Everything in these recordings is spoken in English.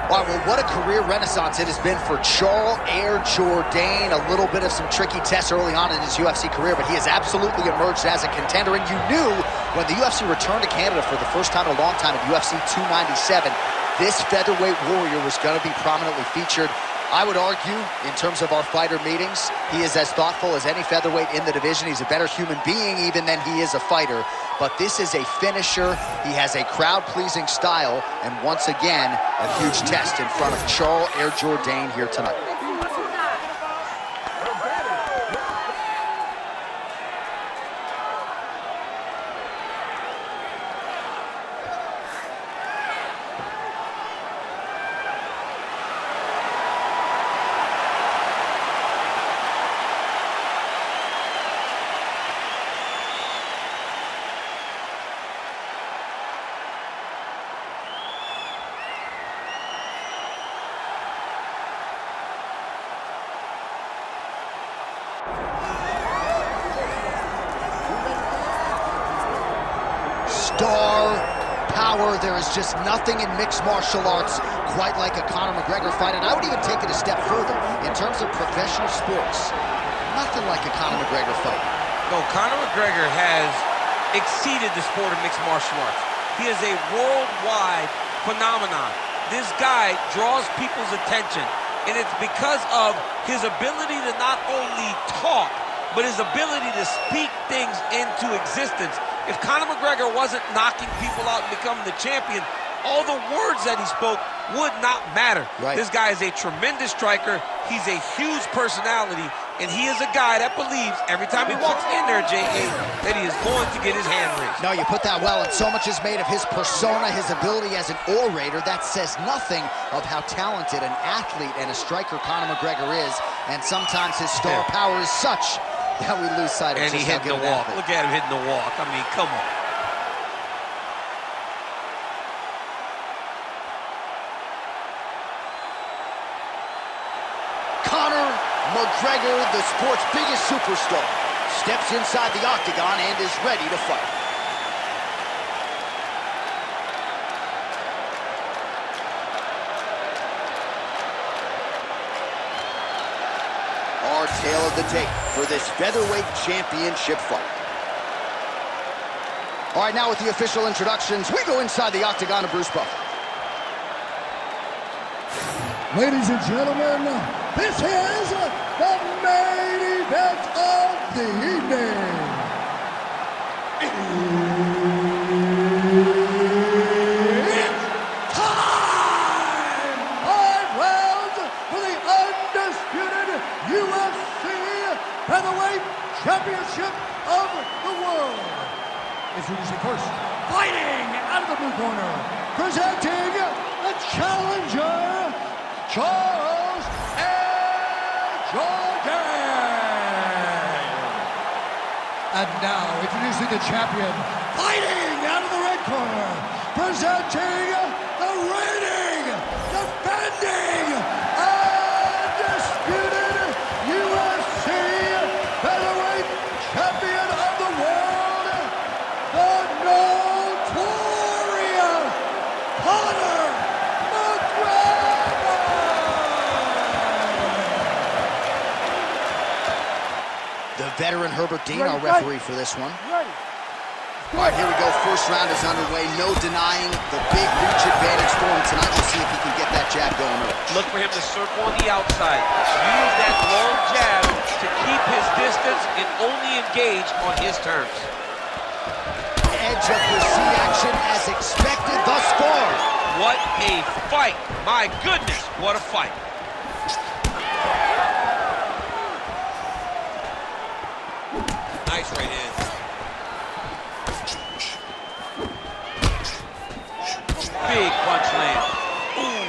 All right, well, what a career renaissance it has been for Jourdain. A little bit of some tricky tests early on in his UFC career, but he has absolutely emerged as a contender. And you knew when the UFC returned to Canada for the first time in a long time at UFC 297, this featherweight warrior was going to be prominently featured. I would argue, in terms of our fighter meetings, he is as thoughtful as any featherweight in the division. He's a better human being even than he is a fighter. But this is a finisher. He has a crowd-pleasing style. And once again, a huge test in front of Jourdain here tonight. Star power. There is just nothing in mixed martial arts quite like a Conor McGregor fight, and I would even take it a step further in terms of professional sports. Nothing like a Conor McGregor fight. No, Conor McGregor has exceeded the sport of mixed martial arts. He is a worldwide phenomenon. This guy draws people's attention, and it's because of his ability to not only talk, but his ability to speak things into existence. If Conor McGregor wasn't knocking people out and becoming the champion, all the words that he spoke would not matter. Right. This guy is a tremendous striker. He's a huge personality, and he is a guy that believes every time he walks in there, J.A., that he is going to get his hand raised. No, you put that well, and so much is made of his persona, his ability as an orator. That says nothing of how talented an athlete and a striker Conor McGregor is, and sometimes his star power is such that we lose sight of and just he how hit good the an walk. athlete. Look at him hitting the walk. I mean, come on. Conor McGregor, the sport's biggest superstar, steps inside the octagon and is ready to fight. Our tale of the tape for this featherweight championship fight. All right, now with the official introductions, we go inside the octagon of Bruce Buffer. Ladies and gentlemen, this is the main event of the evening. It's time! 5 rounds for the undisputed UFC Featherweight Championship of the world. Introducing first, fighting out of the blue corner, presenting the challenger, Charles Jourdain. And now, introducing the champion, fighting out of the red corner, presenting the reigning, defending, undisputed UFC featherweight champion of the world, the notorious Conor McGregor. The veteran Herbert Dean, our referee for this one. All right, here we go. First round is underway. No denying the big reach advantage for him tonight. We'll see if he can get that jab going early. Look for him to circle on the outside. Use that long jab to keep his distance and only engage on his terms. Edge of the seat action as expected thus far. What a fight. My goodness, what a fight. Nice right hand. Big punch land. Ooh.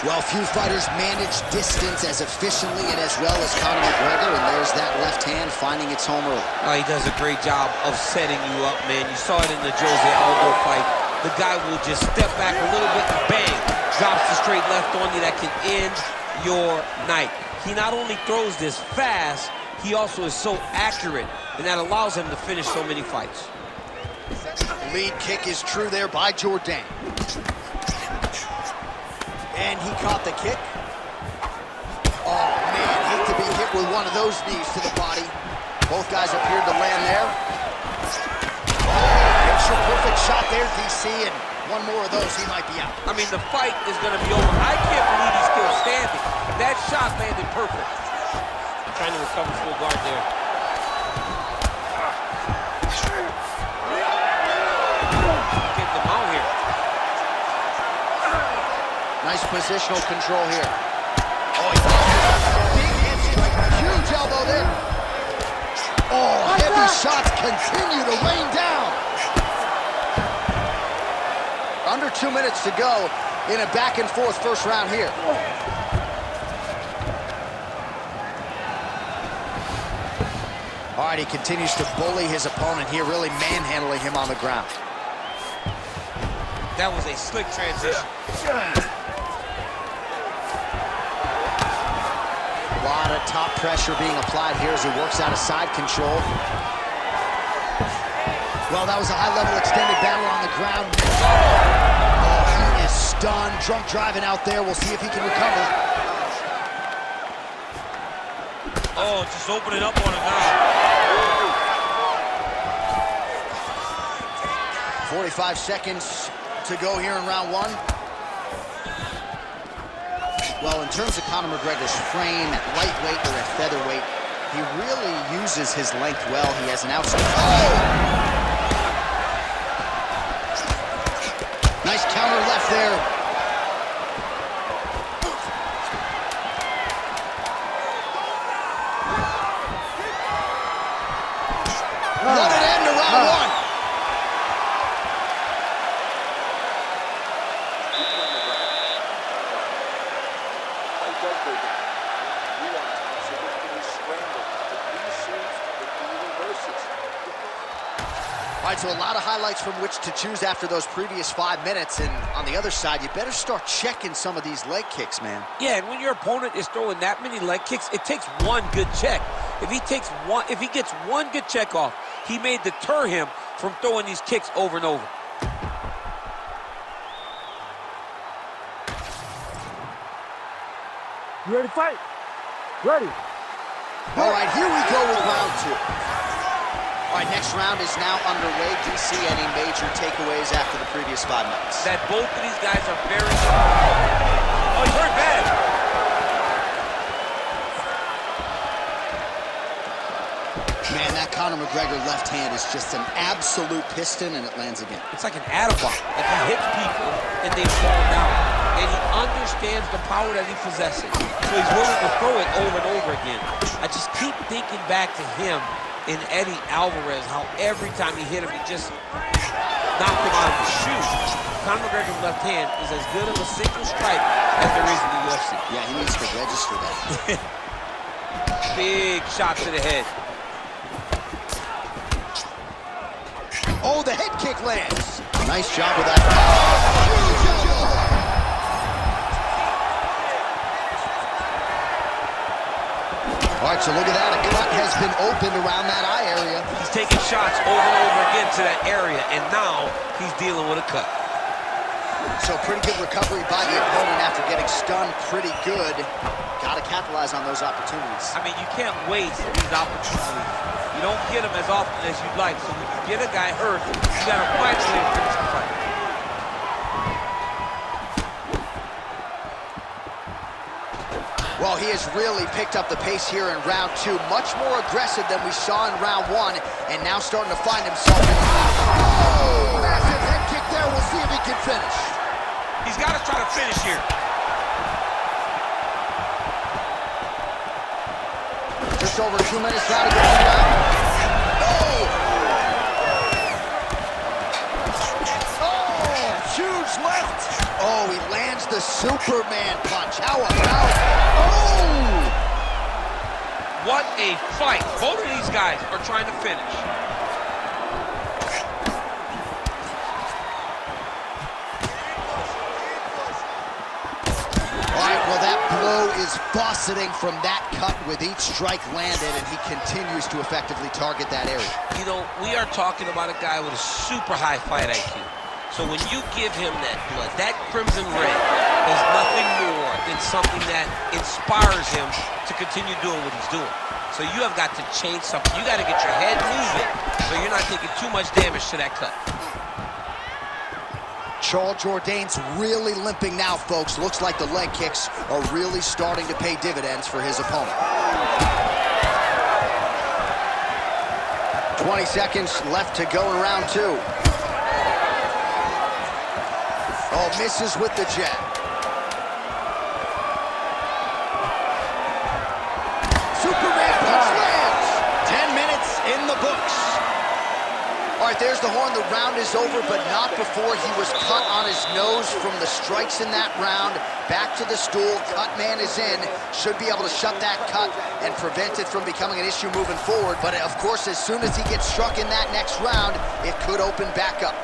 Well, few fighters manage distance as efficiently and as well as Conor McGregor, and there's that left hand finding its home early. Oh, he does a great job of setting you up, man. You saw it in the Jourdain Aldo fight. The guy will just step back a little bit and bang, drops the straight left on you that can end your night. He not only throws this fast, he also is so accurate, and that allows him to finish so many fights. Lead kick is true there by Jourdain. he caught the kick. Oh, man, hate to be hit with one of those knees to the body. Both guys appeared to land there. Oh, picture-perfect shot there, DC, and one more of those, he might be out. I mean, the fight is going to be over. I can't believe he's still standing. That shot landed perfect. Trying to recover full guard there. Getting them out here. Nice positional control here. Oh, he got big head strike, huge elbow there. Oh, heavy shots continue to rain down. Under 2 minutes to go in a back-and-forth first round here. All right, he continues to bully his opponent here, really manhandling him on the ground. That was a slick transition. A lot of top pressure being applied here as he works out of side control. Well, that was a high-level extended battle on the ground. Oh, he is stunned, drunk driving out there. We'll see if he can recover. Oh, just opening up on him now. 45 seconds to go here in round one. Well, in terms of Conor McGregor's frame at lightweight or at featherweight, he really uses his length well. He has an outstanding... Oh! Nice counter left there. What an end to round one. All right, so a lot of highlights from which to choose after those previous 5 minutes. And on the other side, you better start checking some of these leg kicks, man. Yeah, and when your opponent is throwing that many leg kicks, it takes one good check. If he gets one good check off, he may deter him from throwing these kicks over and over. You ready to fight? Ready. All right, here we go with round two. All right, next round is now underway. Do you see any major takeaways after the previous 5 minutes? That both of these guys are very... Oh, he's hurt bad. Man, that Conor McGregor left hand is just an absolute piston, and it lands again. It's like an Attaboy. Like he hits people, and they fall down. And he understands the power that he possesses. So he's willing to throw it over and over again. I just keep thinking back to him in Eddie Alvarez, how every time he hit him, he just knocked him out of his shoes. Conor McGregor's left hand is as good of a single strike as there is in the UFC. Yeah, he needs to register that. Big shot to the head. Oh, the head kick lands. Nice job with that. Oh, huge elbow. All right, so look at that. A cut has been opened around that eye area. He's taking shots over and over again to that area, and now he's dealing with a cut. So pretty good recovery by the opponent after getting stunned pretty good. Got to capitalize on those opportunities. I mean, you can't waste these opportunities. You don't get them as often as you'd like. So when you get a guy hurt, you got to find a way to finish the fight. Well, he has really picked up the pace here in round two. Much more aggressive than we saw in round one, and now starting to find himself in the lead. Oh, massive head kick there. We'll see if he can finish. He's got to try to finish here. Just over 2 minutes now to go in the round. Oh! Oh, huge left. Oh, he lands the Superman punch. How about? Oh! What a fight. Both of these guys are trying to finish. All right, well, that blow is buffeting from that cut with each strike landed, and he continues to effectively target that area. You know, we are talking about a guy with a super high fight IQ. So when you give him that blood, that crimson red is nothing more than something that inspires him to continue doing what he's doing. So you have got to change something. You got to get your head moving so you're not taking too much damage to that cut. Jourdain's really limping now, folks. Looks like the leg kicks are really starting to pay dividends for his opponent. 20 seconds left to go in round 2. Oh, misses with the jab. Superman punch lands. 10 minutes in the books. All right, there's the horn. The round is over, but not before he was cut on his nose from the strikes in that round. Back to the stool. Cut man is in. Should be able to shut that cut and prevent it from becoming an issue moving forward. But, of course, as soon as he gets struck in that next round, it could open back up.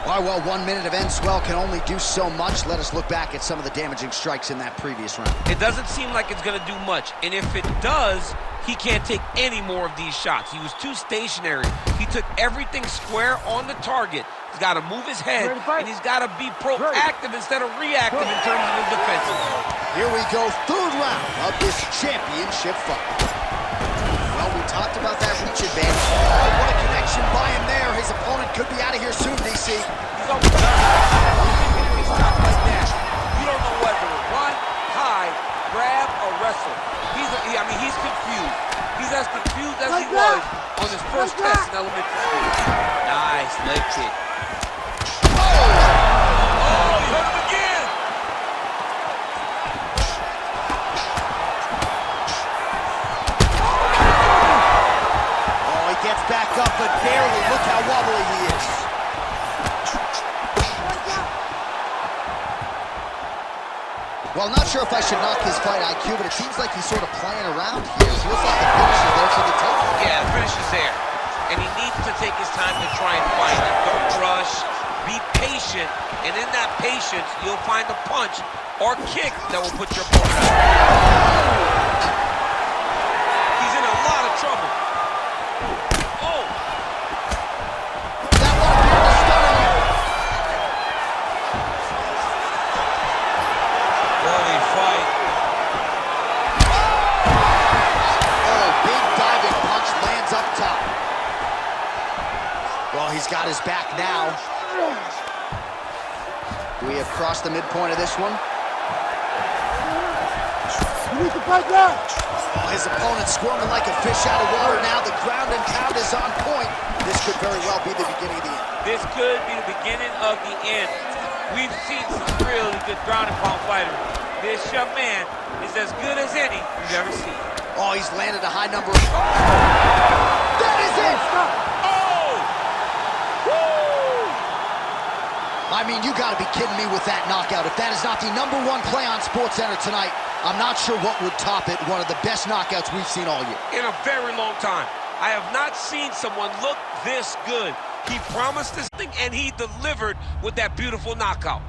All right, well, 1 minute of end swell can only do so much. Let us look back at some of the damaging strikes in that previous round. It doesn't seem like it's going to do much. And if it does, he can't take any more of these shots. He was too stationary. He took everything square on the target. He's got to move his head, and he's got to be proactive instead of reactive in terms of his defense. Here we go, third round of this championship fight. Well, we talked about that reach advantage. Oh, what a connection by him there. His opponent could be out of here soon, DC. He's almost done. He's shot like that. You don't know whether to run, hide, grab, or wrestle. He's confused. He's as confused as he was on his first test in elementary school. Nice leg kick. Oh, he hurt him again. Oh, he gets back up, but barely. Look how wobbly he is. Well, I'm not sure if I should knock his fight IQ, but it seems like he's sort of playing around here. It feels like the finish is there for the taking. Yeah, the finish is there. And he needs to take his time to try and find it. Don't rush. Be patient. And in that patience, you'll find a punch or kick that will put your opponent out. He's in a lot of trouble. Oh! That one appeared to stun him. Holy fight. Oh, big diving punch lands up top. Well, he's got his back now. We have crossed the midpoint of this one. You need to fight now. Oh, his opponent squirming like a fish out of water now. The ground and pound is on point. This could very well be the beginning of the end. This could be the beginning of the end. We've seen some really good ground and pound fighters. This young man is as good as any you've ever seen. Oh, he's landed a high number of... That is it! Oh! Woo! I mean, you gotta be kidding me with that knockout. If that is not the #1 play on SportsCenter tonight, I'm not sure what would top it. One of the best knockouts we've seen all year. In a very long time. I have not seen someone look this good. He promised this thing, and he delivered with that beautiful knockout.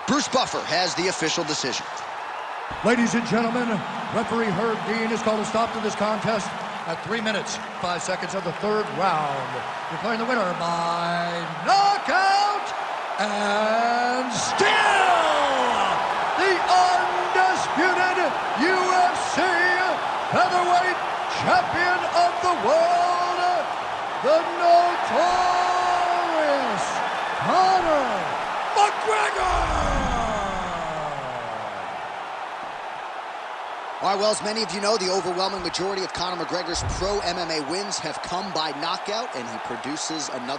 Bruce Buffer has the official decision. Ladies and gentlemen, referee Herb Dean has called a stop to this contest at 3 minutes, 5 seconds of the third round. Declaring the winner by knockout and still the undisputed UFC featherweight champion of the world, the notorious Conor McGregor! All right, well, as many of you know, the overwhelming majority of Conor McGregor's pro MMA wins have come by knockout, and he produces another